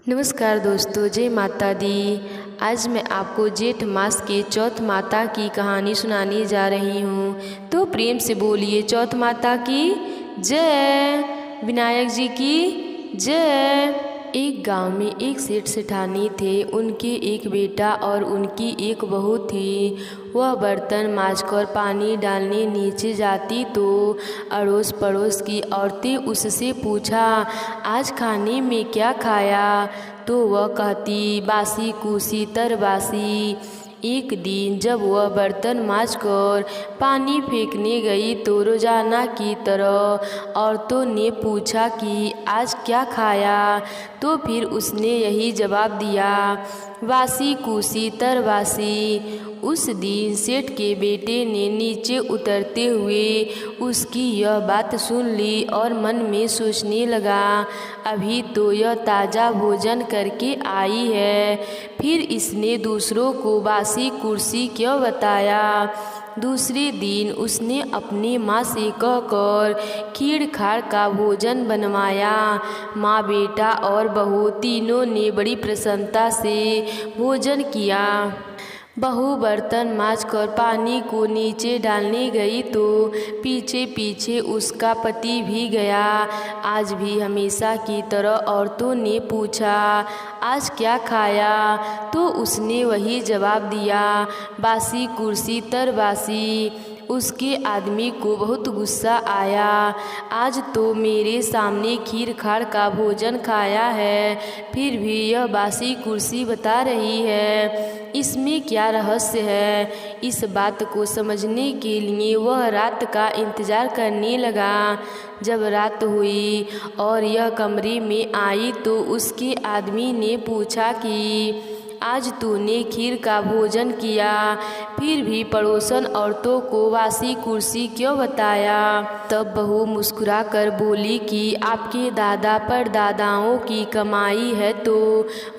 नमस्कार दोस्तों, जय माता दी। आज मैं आपको जेठ मास के चौथ माता की कहानी सुनाने जा रही हूँ। तो प्रेम से बोलिए चौथ माता की जय, विनायक जी की जय। एक गांव में एक सेठ सेठानी थे। उनके एक बेटा और उनकी एक बहू थी। वह बर्तन मांजकर पानी डालने नीचे जाती तो अड़ोस पड़ोस की औरतें उससे पूछा, आज खाने में क्या खाया? तो वह कहती, बासी कुसी तरबासी। एक दिन जब वह बर्तन मांजकर पानी फेंकने गई तो रोजाना की तरह औरतों ने पूछा कि आज क्या खाया? तो फिर उसने यही जवाब दिया, बासी कुसी तरबासी। उस दिन सेठ के बेटे ने नीचे उतरते हुए उसकी यह बात सुन ली और मन में सोचने लगा, अभी तो यह ताज़ा भोजन करके आई है, फिर इसने दूसरों को बासी कुर्सी क्यों बताया? दूसरे दिन उसने अपनी माँ से कहकर खीर खार का भोजन बनवाया। माँ, बेटा और बहू तीनों ने बड़ी प्रसन्नता से भोजन किया। बहू बर्तन मांजकर पानी को नीचे डालने गई तो पीछे पीछे उसका पति भी गया। आज भी हमेशा की तरह औरतों ने पूछा, आज क्या खाया? तो उसने वही जवाब दिया, बासी कुर्सी तरबासी। उसके आदमी को बहुत गुस्सा आया, आज तो मेरे सामने खीर खार का भोजन खाया है, फिर भी यह बासी कुर्सी बता रही है, इसमें क्या रहस्य है? इस बात को समझने के लिए वह रात का इंतज़ार करने लगा। जब रात हुई और यह कमरे में आई तो उसके आदमी ने पूछा कि आज तूने खीर का भोजन किया, फिर भी पड़ोसन औरतों को बासी कुर्सी क्यों बताया? तब बहू मुस्कुरा कर बोली कि आपके दादा परदादाओं की कमाई है तो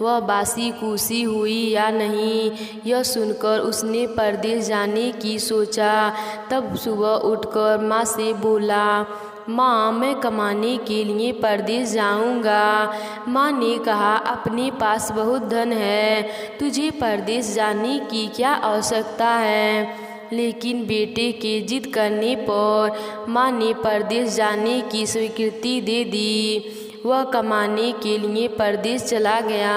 वह बासी कुर्सी हुई या नहीं। यह सुनकर उसने परदेश जाने की सोचा। तब सुबह उठकर माँ से बोला, माँ, मैं कमाने के लिए परदेश जाऊंगा। माँ ने कहा, अपने पास बहुत धन है, तुझे परदेश जाने की क्या आवश्यकता है? लेकिन बेटे के जिद करने पर माँ ने परदेश जाने की स्वीकृति दे दी। वह कमाने के लिए परदेश चला गया।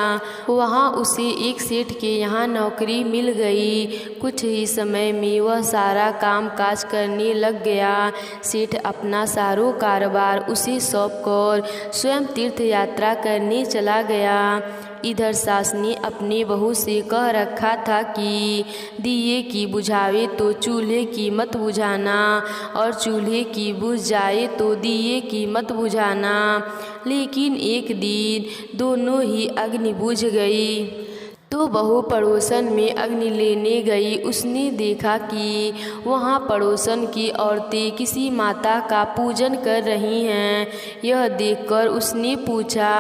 वहाँ उसे एक सेठ के यहाँ नौकरी मिल गई। कुछ ही समय में वह सारा काम काज करने लग गया। सेठ अपना सारो कारोबार उसे सौंपकर स्वयं तीर्थ यात्रा करने चला गया। इधर सास ने अपने बहू से कह रखा था कि दिए की बुझावे तो चूल्हे की मत बुझाना, और चूल्हे की बुझ जाए तो दिए की मत बुझाना। लेकिन एक दिन दोनों ही अग्नि बुझ गई। तो बहू पड़ोसन में अग्नि लेने गई। उसने देखा कि वहाँ पड़ोसन की औरतें किसी माता का पूजन कर रही हैं। यह देखकर उसने पूछा,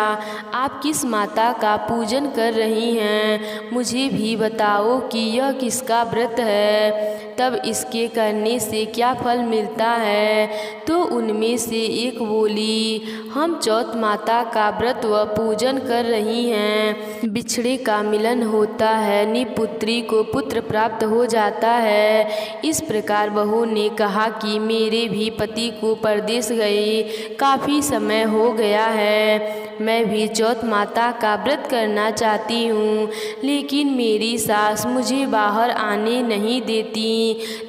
आप किस माता का पूजन कर रही हैं? मुझे भी बताओ कि यह किसका व्रत है, तब इसके करने से क्या फल मिलता है? तो उनमें से एक बोली, हम चौथ माता का व्रत व पूजन कर रही हैं। बिछड़े का मिलन होता है, निपुत्री को पुत्र प्राप्त हो जाता है। इस प्रकार बहू ने कहा कि मेरे भी पति को परदेश गए काफ़ी समय हो गया है, मैं भी चौथ माता का व्रत करना चाहती हूँ, लेकिन मेरी सास मुझे बाहर आने नहीं देती।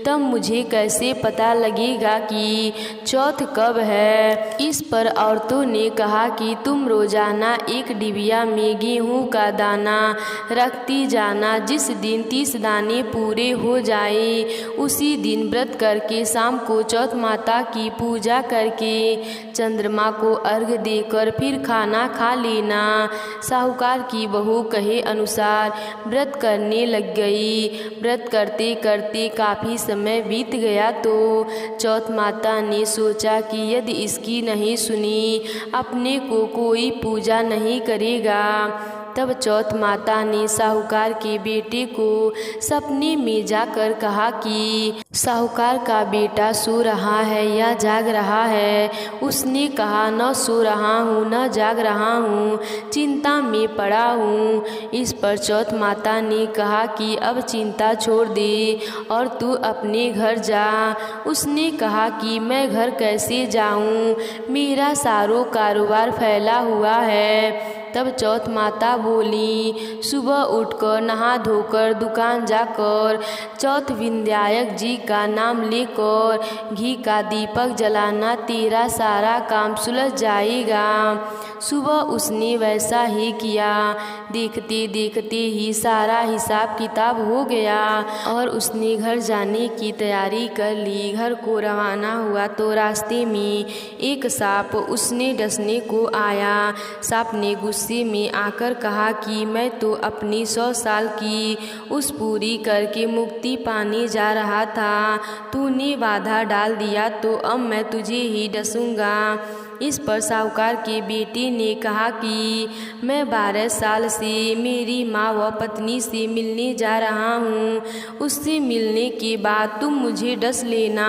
तब मुझे कैसे पता लगेगा कि चौथ कब है? इस पर औरतों ने कहा कि तुम रोजाना एक डिबिया में गेहूं का दाना रखती जाना। जिस दिन 30 दाने पूरे हो जाए उसी दिन व्रत करके शाम को चौथ माता की पूजा करके चंद्रमा को अर्घ देकर फिर खाना खा लेना। साहूकार की बहू कहे अनुसार व्रत करने लग गई। व्रत करते करते काफ़ी समय बीत गया तो चौथ माता ने सोचा कि यदि इसकी नहीं सुनी अपने को कोई पूजा नहीं करेगा। तब चौथ माता ने साहूकार के बेटे को सपने में जाकर कहा कि साहूकार का बेटा सो रहा है या जाग रहा है। उसने कहा, न सो रहा हूँ न जाग रहा हूँ, चिंता में पड़ा हूँ। इस पर चौथ माता ने कहा कि अब चिंता छोड़ दे और तू अपने घर जा। उसने कहा कि मैं घर कैसे जाऊँ, मेरा सारो कारोबार फैला हुआ है। तब चौथ माता बोली, सुबह उठकर नहा धोकर दुकान जाकर चौथ विनायक जी का नाम लेकर घी का दीपक जलाना, तेरा सारा काम सुलझ जाएगा। सुबह उसने वैसा ही किया। देखते देखते ही सारा हिसाब किताब हो गया और उसने घर जाने की तैयारी कर ली। घर को रवाना हुआ तो रास्ते में एक सांप उसने डसने को आया। सांप ने गुस्से में आकर कहा कि मैं तो अपनी 100 साल की उस पूरी करके मुक्ति पाने जा रहा था, तूने बाधा डाल दिया तो अब मैं तुझे ही डसूंगा। इस पर साहूकार के बेटे ने कहा कि मैं 12 साल से मेरी माँ व पत्नी से मिलने जा रहा हूँ, उससे मिलने के बाद तुम मुझे डस लेना।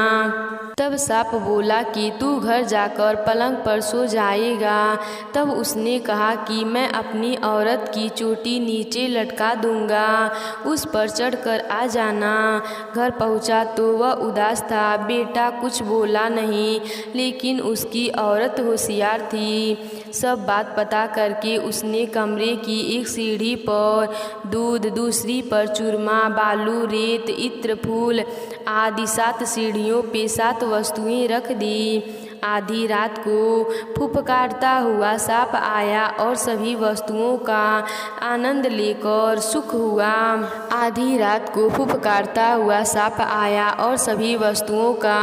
तब सांप बोला कि तू घर जाकर पलंग पर सो जाएगा। तब उसने कहा कि मैं अपनी औरत की चोटी नीचे लटका दूंगा, उस पर चढ़कर आ जाना। घर पहुंचा तो वह उदास था। बेटा कुछ बोला नहीं, लेकिन उसकी औरत होशियार थी। सब बात पता करके उसने कमरे की एक सीढ़ी पर दूध, दूसरी पर चूरमा, बालू, रेत, इत्र, फूल आदि 7 सीढ़ियों पे 7 वस्तुएं रख दी। आधी रात को फुफकारता हुआ सांप आया और सभी वस्तुओं का आनंद लेकर सुख हुआ। आधी रात को फुफकारता हुआ सांप आया और सभी वस्तुओं का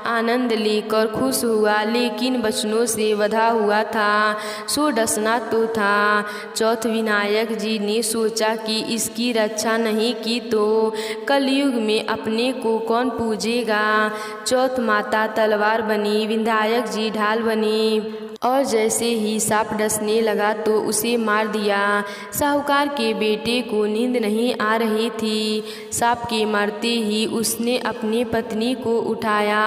आनंद लेकर खुश हुआ, लेकिन बचनों से बंधा हुआ था, सो डसना तो था। चौथ विनायक जी ने सोचा कि इसकी रक्षा नहीं की तो कलयुग में अपने को कौन पूजेगा। चौथ माता तलवार बनी, विनायक जी ढाल बनी और जैसे ही सांप डसने लगा तो उसे मार दिया। साहूकार के बेटे को नींद नहीं आ रही थी। सांप के मरते ही उसने अपनी पत्नी को उठाया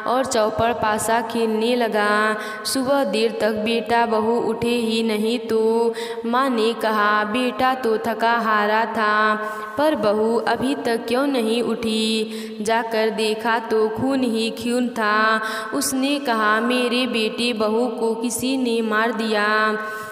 और चौपड़ पासा खेलने लगा। सुबह देर तक बेटा बहू उठे ही नहीं तो माँ ने कहा, बेटा तो थका हारा था, पर बहू अभी तक क्यों नहीं उठी। जाकर देखा तो खून ही खून था। उसने कहा, मेरे बेटे बहू को किसी ने मार दिया।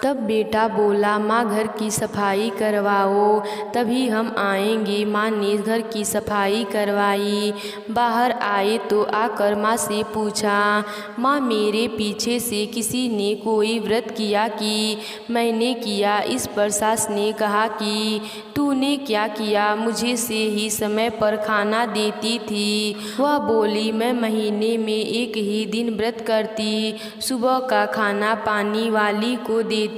तब बेटा बोला, माँ घर की सफाई करवाओ, तभी हम आएंगे। माँ ने घर की सफाई करवाई। बाहर आए तो आकर माँ से पूछा, माँ मेरे पीछे से किसी ने कोई व्रत किया कि मैंने किया। इस पर सास ने कहा कि तूने क्या किया, मुझे से ही समय पर खाना देती थी। वह बोली, मैं महीने में एक ही दिन व्रत करती, सुबह का खाना पानी वाली को देती,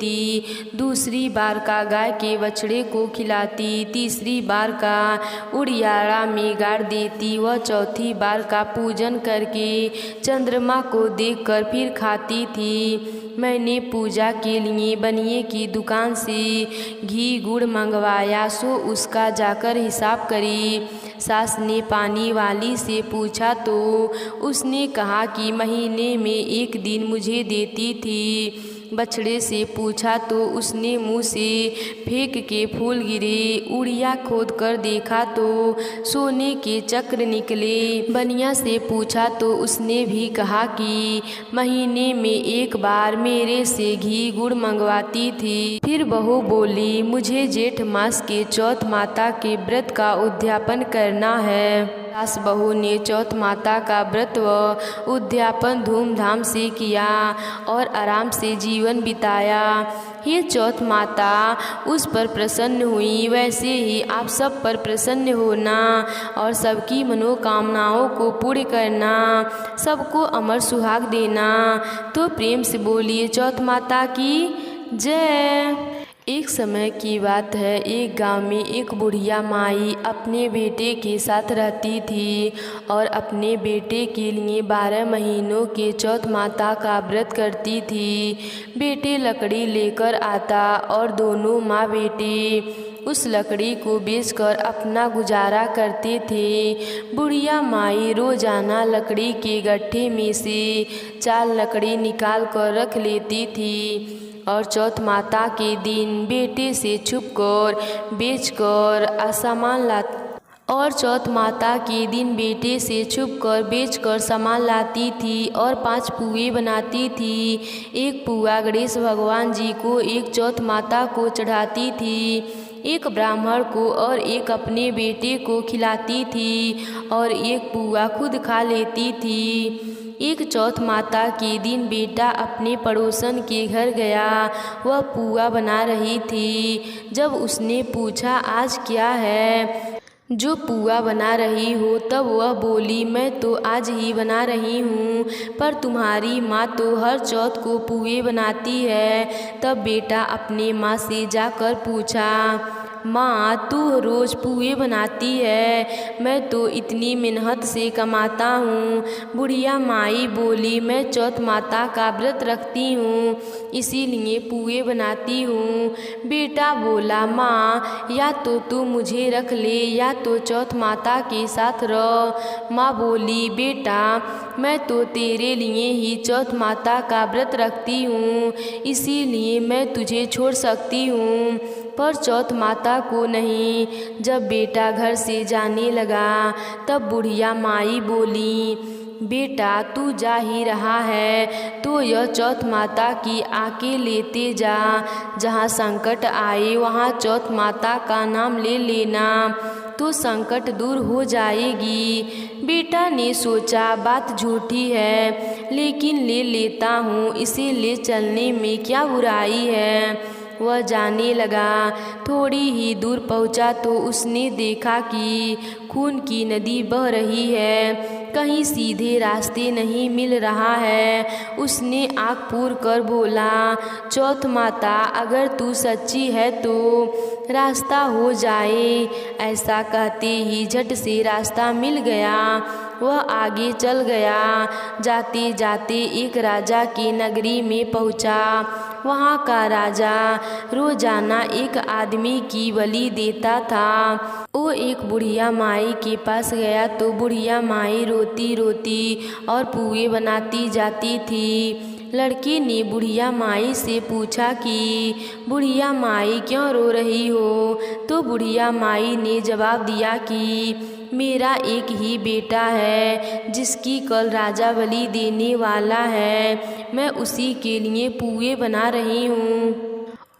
दूसरी बार का गाय के बछड़े को खिलाती, तीसरी बार का उड़ियाड़ा में गाड़ देती व चौथी बार का पूजन करके चंद्रमा को देखकर फिर खाती थी। मैंने पूजा के लिए बनिए की दुकान से घी गुड़ मंगवाया, सो उसका जाकर हिसाब करी। सास ने पानी वाली से पूछा तो उसने कहा कि महीने में एक दिन मुझे देती थी। बछड़े से पूछा तो उसने मुंह से फेंक के फूल गिरे। उड़िया खोद कर देखा तो सोने के चक्र निकले। बनिया से पूछा तो उसने भी कहा कि महीने में एक बार मेरे से घी गुड़ मंगवाती थी। फिर बहू बोली, मुझे जेठ मास के चौथ माता के व्रत का उद्यापन करना है। सास बहू ने चौथ माता का व्रत व उद्यापन धूमधाम से किया और आराम से जीवन बिताया। ये चौथ माता उस पर प्रसन्न हुई, वैसे ही आप सब पर प्रसन्न होना और सबकी मनोकामनाओं को पूर्ण करना, सबको अमर सुहाग देना। तो प्रेम से बोलिए चौथ माता की जय। एक एक समय की बात है, एक गांव में एक बुढ़िया माई अपने बेटे के साथ रहती थी और अपने बेटे के लिए 12 महीनों के चौथ माता का व्रत करती थी। बेटे लकड़ी लेकर आता और दोनों माँ बेटे उस लकड़ी को बेचकर अपना गुजारा करते थे। बुढ़िया माई रोजाना लकड़ी के गट्ठे में से 4 लकड़ी निकाल कर रख लेती थी और चौथ माता के दिन बेटे से छुपकर बेचकर सामान लाती थी और 5 पुए बनाती थी। एक पुआ गणेश भगवान जी को, एक चौथ माता को चढ़ाती थी, एक ब्राह्मण को और एक अपने बेटे को खिलाती थी और एक पुआ खुद खा लेती थी। एक चौथ माता के दिन बेटा अपने पड़ोसन के घर गया। वह पुआ बना रही थी। जब उसने पूछा, आज क्या है जो पुआ बना रही हो? तब वह बोली, मैं तो आज ही बना रही हूँ, पर तुम्हारी माँ तो हर चौथ को पुए बनाती है। तब बेटा अपने माँ से जाकर पूछा, माँ तू रोज़ पुए बनाती है, मैं तो इतनी मेहनत से कमाता हूँ। बुढ़िया माई बोली, मैं चौथ माता का व्रत रखती हूँ, इसीलिए पुए बनाती हूँ। बेटा बोला, माँ या तो तू मुझे रख ले या तो चौथ माता के साथ रह। माँ बोली, बेटा मैं तो तेरे लिए ही चौथ माता का व्रत रखती हूँ, इसीलिए मैं तुझे छोड़ सकती हूँ, पर चौथ माता को नहीं। जब बेटा घर से जाने लगा तब बुढ़िया माई बोली, बेटा तू जा ही रहा है तो यह चौथ माता की आके लेते जा। जहाँ संकट आए वहाँ चौथ माता का नाम ले लेना तो संकट दूर हो जाएगी। बेटा ने सोचा, बात झूठी है लेकिन ले लेता हूँ, इसे ले चलने में क्या बुराई है। वह जाने लगा। थोड़ी ही दूर पहुंचा तो उसने देखा कि खून की नदी बह रही है, कहीं सीधे रास्ते नहीं मिल रहा है। उसने आँख पूर कर बोला, चौथ माता अगर तू सच्ची है तो रास्ता हो जाए। ऐसा कहते ही झट से रास्ता मिल गया। वह आगे चल गया। जाते जाते एक राजा की नगरी में पहुंचा। वहाँ का राजा रोजाना एक आदमी की बलि देता था। वो एक बुढ़िया माई के पास गया तो बुढ़िया माई रोती रोती और पुए बनाती जाती थी। लड़के ने बुढ़िया माई से पूछा कि बुढ़िया माई क्यों रो रही हो? तो बुढ़िया माई ने जवाब दिया कि मेरा एक ही बेटा है जिसकी कल राजा बलि देने वाला है, मैं उसी के लिए पुए बना रही हूँ।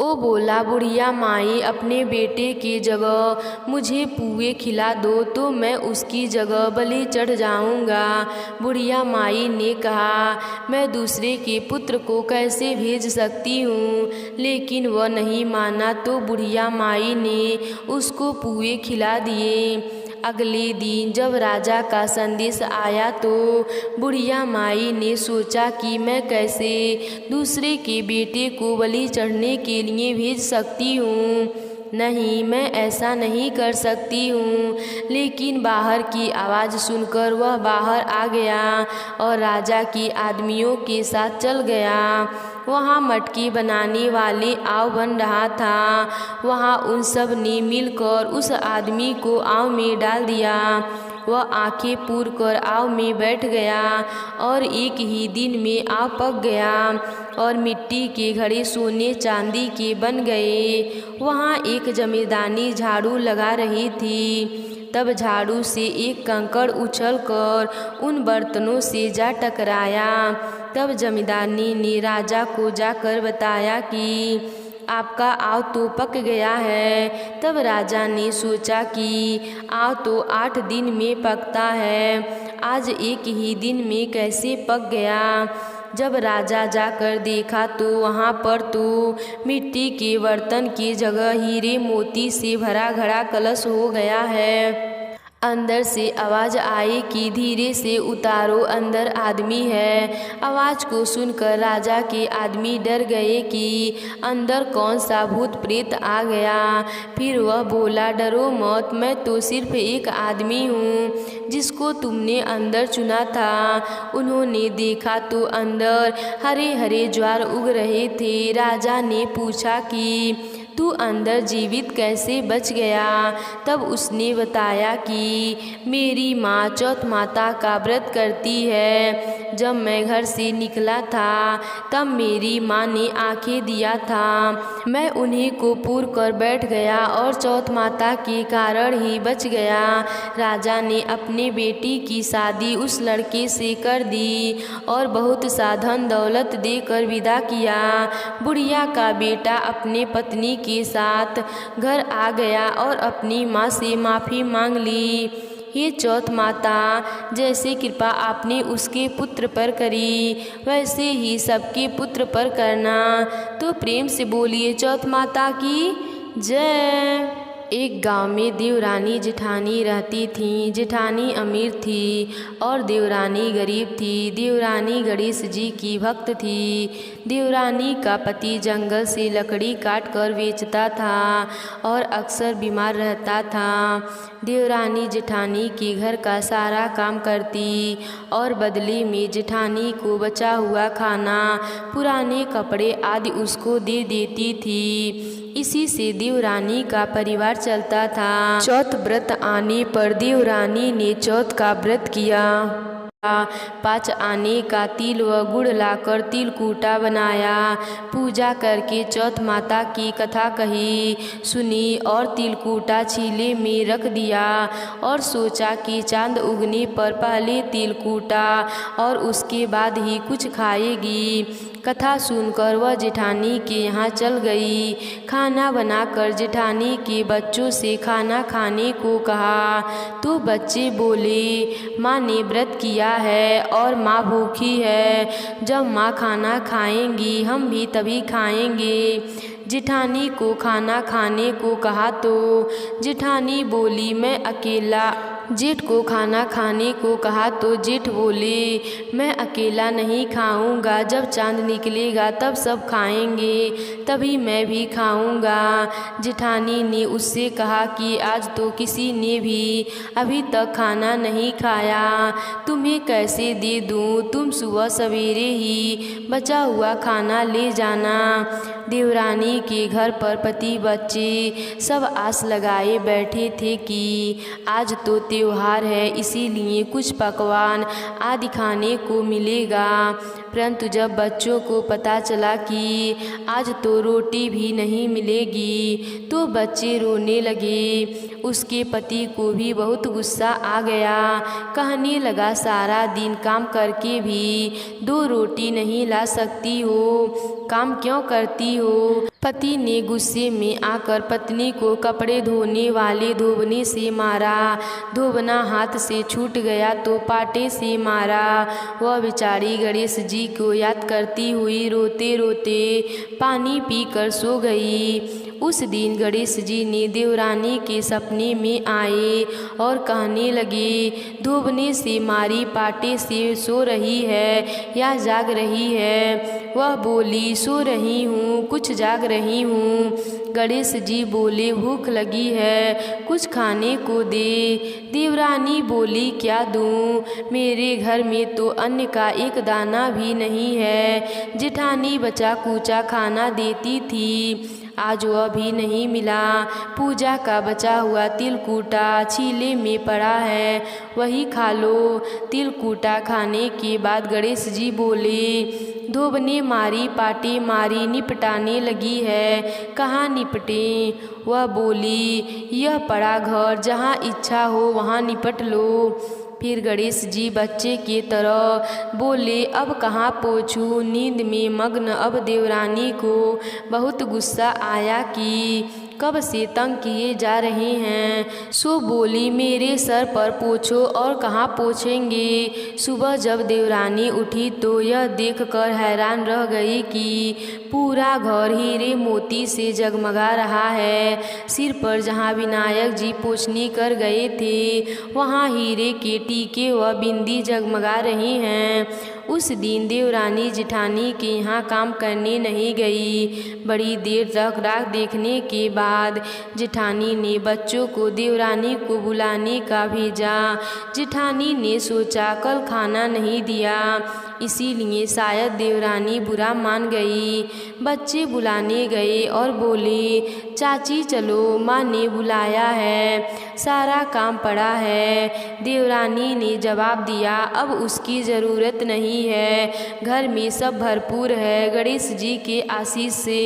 ओ बोला, बुढ़िया माई अपने बेटे की जगह मुझे पुए खिला दो तो मैं उसकी जगह बलि चढ़ जाऊंगा। बुढ़िया माई ने कहा, मैं दूसरे के पुत्र को कैसे भेज सकती हूँ, लेकिन वह नहीं माना तो बुढ़िया माई ने उसको पुए खिला दिए। अगले दिन जब राजा का संदेश आया तो बुढ़िया माई ने सोचा कि मैं कैसे दूसरे के बेटे को बलि चढ़ने के लिए भेज सकती हूँ। नहीं, मैं ऐसा नहीं कर सकती हूँ। लेकिन बाहर की आवाज़ सुनकर वह बाहर आ गया और राजा के आदमियों के साथ चल गया। वहाँ मटकी बनाने वाले आव बन रहा था। वहाँ उन सब ने मिलकर उस आदमी को आव में डाल दिया। वह आंखें पूर कर आव में बैठ गया और एक ही दिन में आव पक गया और मिट्टी के घड़े सोने चांदी के बन गए। वहाँ एक जमींदानी झाड़ू लगा रही थी। तब झाड़ू से एक कंकड़ उछलकर उन बर्तनों से जा टकराया। तब जमींदानी ने राजा को जाकर बताया कि आपका आव तो पक गया है। तब राजा ने सोचा कि आव तो 8 दिन में पकता है, आज एक ही दिन में कैसे पक गया। जब राजा जाकर देखा तो वहाँ पर तो मिट्टी के बर्तन की जगह हीरे मोती से भरा घड़ा कलश हो गया है। अंदर से आवाज़ आई कि धीरे से उतारो, अंदर आदमी है। आवाज़ को सुनकर राजा के आदमी डर गए कि अंदर कौन सा भूत प्रेत आ गया। फिर वह बोला, डरो मत, मैं तो सिर्फ एक आदमी हूँ जिसको तुमने अंदर चुना था। उन्होंने देखा तो अंदर हरे हरे ज्वार उग रहे थे। राजा ने पूछा कि तू अंदर जीवित कैसे बच गया? तब उसने बताया कि मेरी माँ चौथ माता का व्रत करती है। जब मैं घर से निकला था तब मेरी माँ ने आंखें दिया था। मैं उन्हीं को पूर कर बैठ गया और चौथ माता के कारण ही बच गया। राजा ने अपने बेटी की शादी उस लड़के से कर दी और बहुत सा धन दौलत देकर विदा किया। बुढ़िया का बेटा अपने पत्नी के साथ घर आ गया और अपनी माँ से माफ़ी मांग ली। हे चौथ माता, जैसे कृपा आपने उसके पुत्र पर करी वैसे ही सबके पुत्र पर करना। तो प्रेम से बोलिए चौथ माता की जय। एक गांव में देवरानी जेठानी रहती थीं। जेठानी अमीर थी और देवरानी गरीब थी। देवरानी गणेश जी की भक्त थी। देवरानी का पति जंगल से लकड़ी काट कर बेचता था और अक्सर बीमार रहता था। देवरानी जेठानी के घर का सारा काम करती और बदले में जेठानी को बचा हुआ खाना, पुराने कपड़े आदि उसको दे देती थी। इसी से देवरानी का परिवार चलता था। चौथ व्रत आने पर देवरानी ने चौथ का व्रत किया। 5 आने का तिल व गुड़ लाकर तिलकूटा बनाया। पूजा करके चौथ माता की कथा कही सुनी और तिलकूटा छीले में रख दिया और सोचा कि चांद उगने पर पहले तिलकूटा और उसके बाद ही कुछ खाएगी। कथा सुनकर वह जेठानी के यहाँ चल गई। खाना बनाकर जेठानी के बच्चों से खाना खाने को कहा तो बच्चे बोले, माँ ने व्रत किया है और माँ भूखी है। जब माँ खाना खाएंगी हम भी तभी खाएंगे। जेठानी को खाना खाने को कहा तो जेठानी बोली, मैं अकेला। जेठ को खाना खाने को कहा तो जेठ बोले, मैं अकेला नहीं खाऊंगा। जब चांद निकलेगा तब सब खाएंगे, तभी मैं भी खाऊंगा। जेठानी ने उससे कहा कि आज तो किसी ने भी अभी तक खाना नहीं खाया, तुम्हें कैसे दे दूं? तुम सुबह सवेरे ही बचा हुआ खाना ले जाना। देवरानी के घर पर पति बच्चे सब आस लगाए बैठे थे कि आज तो त्योहार है, इसीलिए कुछ पकवान आदि खाने को मिलेगा। परंतु जब बच्चों को पता चला कि आज तो रोटी भी नहीं मिलेगी तो बच्चे रोने लगे। उसके पति को भी बहुत गुस्सा आ गया। कहने लगा, सारा दिन काम करके भी 2 रोटी नहीं ला सकती हो, काम क्यों करती हो? पति ने गुस्से में आकर पत्नी को कपड़े धोने वाले धोबने से मारा। धोबना हाथ से छूट गया तो पाटे से मारा। वह बेचारी गणेश जी को याद करती हुई रोते रोते पानी पीकर सो गई। उस दिन गणेश जी ने देवरानी के सपने में आए और कहने लगे, धोबने से मारी पाटे से सो रही है या जाग रही है? वह बोली, सो रही हूँ, कुछ जाग रही हूँ। गणेश जी बोले, भूख लगी है, कुछ खाने को दे। देवरानी बोली, क्या दूँ? मेरे घर में तो अन्न का एक दाना भी नहीं है। जेठानी बचा कुचा खाना देती थी, आज वह भी नहीं मिला। पूजा का बचा हुआ तिलकूटा छीले में पड़ा है, वही खा लो। तिलकूटा खाने के बाद गणेश जी बोले, धोबने मारी पाटे मारी निपटाने लगी है, कहाँ निपटे? वह बोली, यह पड़ा घर, जहाँ इच्छा हो वहाँ निपट लो। फिर गणेश जी बच्चे के तरह बोले, अब कहाँ पहुँचूँ? नींद में मग्न अब देवरानी को बहुत गुस्सा आया कि कब से तंग किए जा रहे हैं। सो बोली, मेरे सर पर पोंछो और कहाँ पोंछेंगे। सुबह जब देवरानी उठी तो यह देखकर हैरान रह गई कि पूरा घर हीरे मोती से जगमगा रहा है। सिर पर जहाँ विनायक जी पोंछनी कर गए थे वहाँ हीरे के टीके व बिंदी जगमगा रही हैं। उस दिन देवरानी जेठानी के यहाँ काम करने नहीं गई। बड़ी देर तक राह देखने के बाद जेठानी ने बच्चों को देवरानी को बुलाने का भेजा। जेठानी ने सोचा कल खाना नहीं दिया, इसीलिए शायद देवरानी बुरा मान गई। बच्चे बुलाने गए और बोले, चाची चलो, माँ ने बुलाया है, सारा काम पड़ा है। देवरानी ने जवाब दिया, अब उसकी ज़रूरत नहीं है, घर में सब भरपूर है गणेश जी के आशीष से।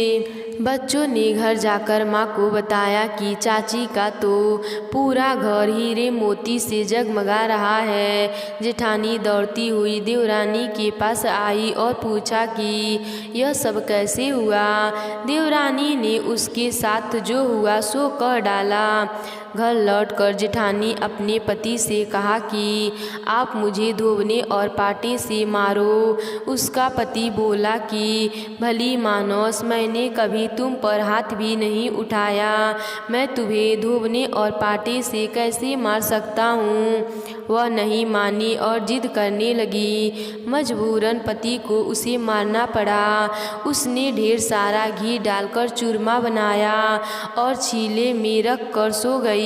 बच्चों ने घर जाकर माँ को बताया कि चाची का तो पूरा घर हीरे मोती से जगमगा रहा है। जेठानी दौड़ती हुई देवरानी के पास आई और पूछा कि यह सब कैसे हुआ। देवरानी ने उसके साथ जो हुआ सो कह डाला। घर लौटकर जेठानी अपने पति से कहा कि आप मुझे धोबने और पाटे से मारो। उसका पति बोला कि भली मानस, मैंने कभी तुम पर हाथ भी नहीं उठाया, मैं तुम्हें धोबने और पाटे से कैसे मार सकता हूँ। वह नहीं मानी और जिद करने लगी। मजबूरन पति को उसे मारना पड़ा। उसने ढेर सारा घी डालकर चूरमा बनाया और छीले में रख कर सो गई।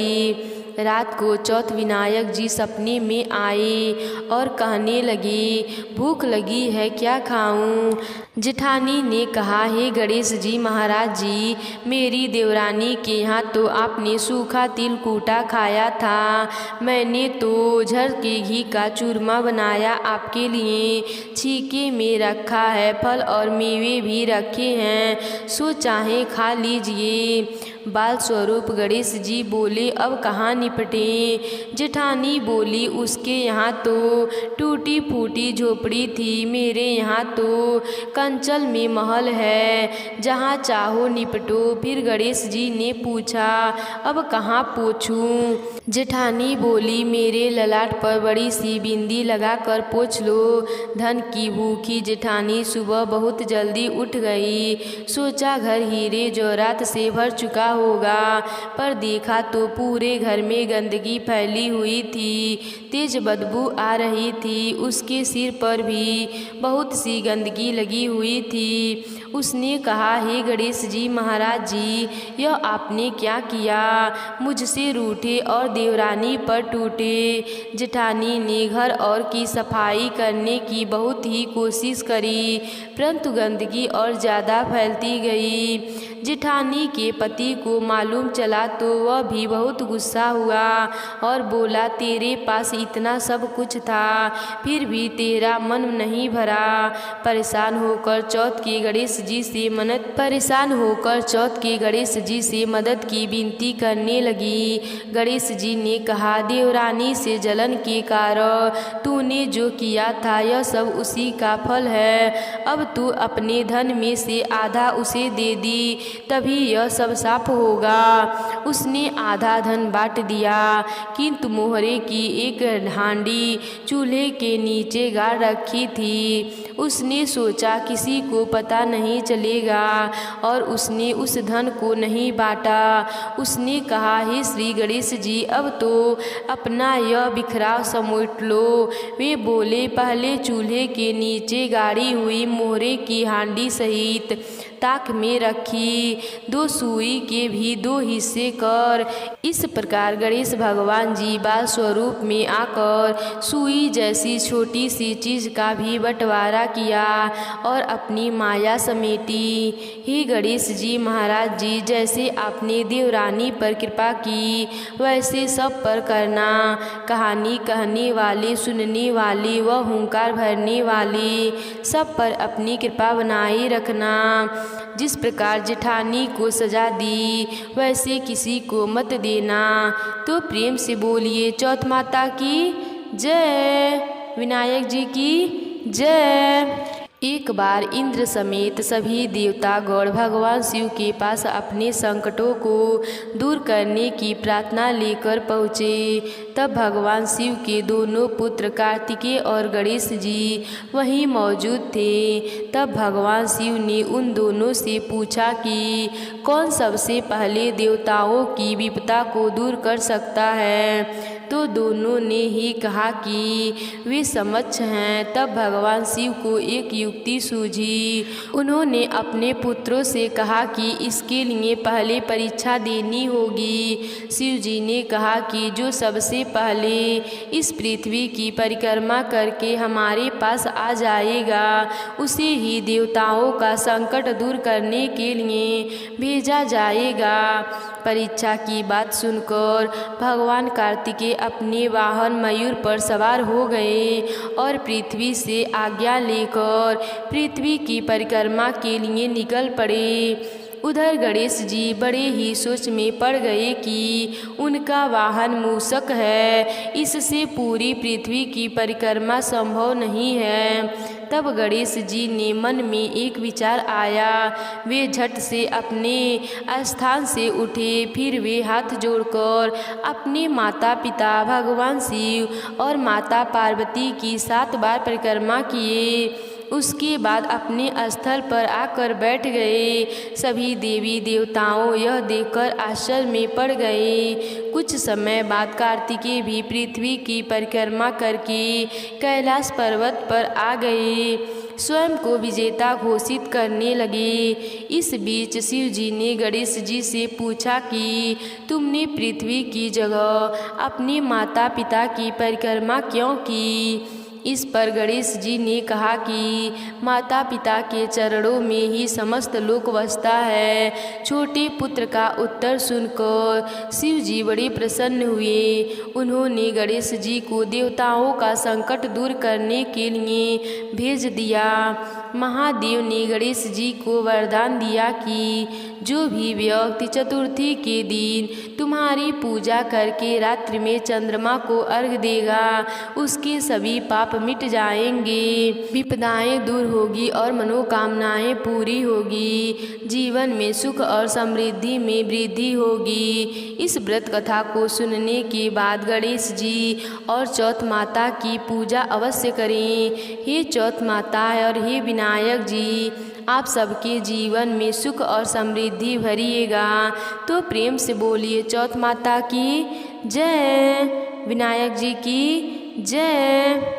रात को चौथ विनायक जी सपने में आए और कहने लगे, भूख लगी है, क्या खाऊं। जेठानी ने कहा, हे गणेश जी महाराज जी, मेरी देवरानी के यहाँ तो आपने सूखा तिल कूटा खाया था, मैंने तो झर के घी का चूरमा बनाया आपके लिए, छीके में रखा है, फल और मेवे भी रखे हैं, सो चाहे खा लीजिए। बाल स्वरूप गणेश जी बोले, अब कहाँ निपटें। जेठानी बोली, उसके यहाँ तो टूटी फूटी झोपड़ी थी, मेरे यहाँ तो कंचल में महल है, जहाँ चाहो निपटो। फिर गणेश जी ने पूछा, अब कहाँ पोंछूं। जेठानी बोली, मेरे ललाट पर बड़ी सी बिंदी लगा कर पोंछ लो। धन की भूखी जेठानी सुबह बहुत जल्दी उठ गई। सोचा घर हीरे जवाहरात से भर चुका होगा, पर देखा तो पूरे घर में गंदगी फैली हुई थी, तेज बदबू आ रही थी। उसके सिर पर भी बहुत सी गंदगी लगी हुई थी। उसने कहा, हे गणेश जी महाराज जी, यह आपने क्या किया। मुझसे रूठे और देवरानी पर टूटे। जेठानी ने घर और की सफाई करने की बहुत ही कोशिश करी, परंतु गंदगी और ज़्यादा फैलती गई। जेठानी के पति को मालूम चला तो वह भी बहुत गुस्सा हुआ और बोला, तेरे पास इतना सब कुछ था, फिर भी तेरा मन नहीं भरा। परेशान होकर चौथ के गणेश जी से मदद की विनती करने लगी। गणेश जी ने कहा, देवरानी से जलन के कारण तूने जो किया था यह सब उसी का फल है। अब तू अपने धन में से आधा उसे दे दी, तभी यह सब साफ होगा। उसने आधा धन बांट दिया, किंतु मोहरे की एक हांडी चूल्हे के नीचे गाड़ रखी थी। उसने सोचा किसी को पता नहीं चलेगा और उसने उस धन को नहीं बांटा। उसने कहा, हे श्री गणेश जी, अब तो अपना यह बिखराव समेट लो। वे बोले, पहले चूल्हे के नीचे गाड़ी हुई मोहरे की हांडी सहित ताक में रखी, 2 सुई के भी 2 हिस्से कर। इस प्रकार गणेश भगवान जी बाल स्वरूप में आकर सुई जैसी छोटी सी चीज का भी बंटवारा किया और अपनी माया समेटी। हे गणेश जी महाराज जी, जैसे आपने देवरानी पर कृपा की वैसे सब पर करना। कहानी कहने वाले, सुनने वाले व हुंकार भरने वाले सब पर अपनी कृपा बनाए रखना। जिस प्रकार जेठानी को सजा दी वैसे किसी को मत देना। तो प्रेम से बोलिए चौथ माता की जय, विनायक जी की जय। एक बार इंद्र समेत सभी देवतागण भगवान शिव के पास अपने संकटों को दूर करने की प्रार्थना लेकर पहुँचे। तब भगवान शिव के दोनों पुत्र कार्तिकेय और गणेश जी वहीं मौजूद थे। तब भगवान शिव ने उन दोनों से पूछा कि कौन सबसे पहले देवताओं की विपदा को दूर कर सकता है। तो दोनों ने ही कहा कि वे समक्ष हैं। तब भगवान शिव को एक युक्ति सूझी। उन्होंने अपने पुत्रों से कहा कि इसके लिए पहले परीक्षा देनी होगी। शिव जी ने कहा कि जो सबसे पहले इस पृथ्वी की परिक्रमा करके हमारे पास आ जाएगा उसे ही देवताओं का संकट दूर करने के लिए भेजा जाएगा। परीक्षा की बात सुनकर भगवान कार्तिकेय अपने वाहन मयूर पर सवार हो गए और पृथ्वी से आज्ञा लेकर पृथ्वी की परिक्रमा के लिए निकल पड़े। उधर गणेश जी बड़े ही सोच में पड़ गए कि उनका वाहन मूषक है, इससे पूरी पृथ्वी की परिक्रमा संभव नहीं है। तब गणेश जी ने मन में एक विचार आया। वे झट से अपने स्थान से उठे। फिर वे हाथ जोड़कर अपने माता पिता भगवान शिव और माता पार्वती की 7 बार परिक्रमा किए। उसके बाद अपने स्थल पर आकर बैठ गए। सभी देवी देवताओं यह देखकर आश्चर्य में पड़ गए। कुछ समय बाद कार्तिकेय भी पृथ्वी की परिक्रमा करके कैलाश पर्वत पर आ गए, स्वयं को विजेता घोषित करने लगे। इस बीच शिव जी ने गणेश जी से पूछा कि तुमने पृथ्वी की जगह अपने माता पिता की परिक्रमा क्यों की। इस पर गणेश जी ने कहा कि माता पिता के चरणों में ही समस्त लोक बसता है। छोटे पुत्र का उत्तर सुनकर शिव जी बड़े प्रसन्न हुए। उन्होंने गणेश जी को देवताओं का संकट दूर करने के लिए भेज दिया। महादेव ने गणेश जी को वरदान दिया कि जो भी व्यक्ति चतुर्थी के दिन तुम्हारी पूजा करके रात्रि में चंद्रमा को अर्घ देगा उसके सभी पाप मिट जाएंगे, विपदाएं दूर होगी और मनोकामनाएं पूरी होगी, जीवन में सुख और समृद्धि में वृद्धि होगी। इस व्रत कथा को सुनने के बाद गणेश जी और चौथ माता की पूजा अवश्य करें। हे चौथ माता और हे विनायक जी, आप सबके जीवन में सुख और समृद्धि भरिएगा। तो प्रेम से बोलिए चौथ माता की जय, विनायक जी की जय।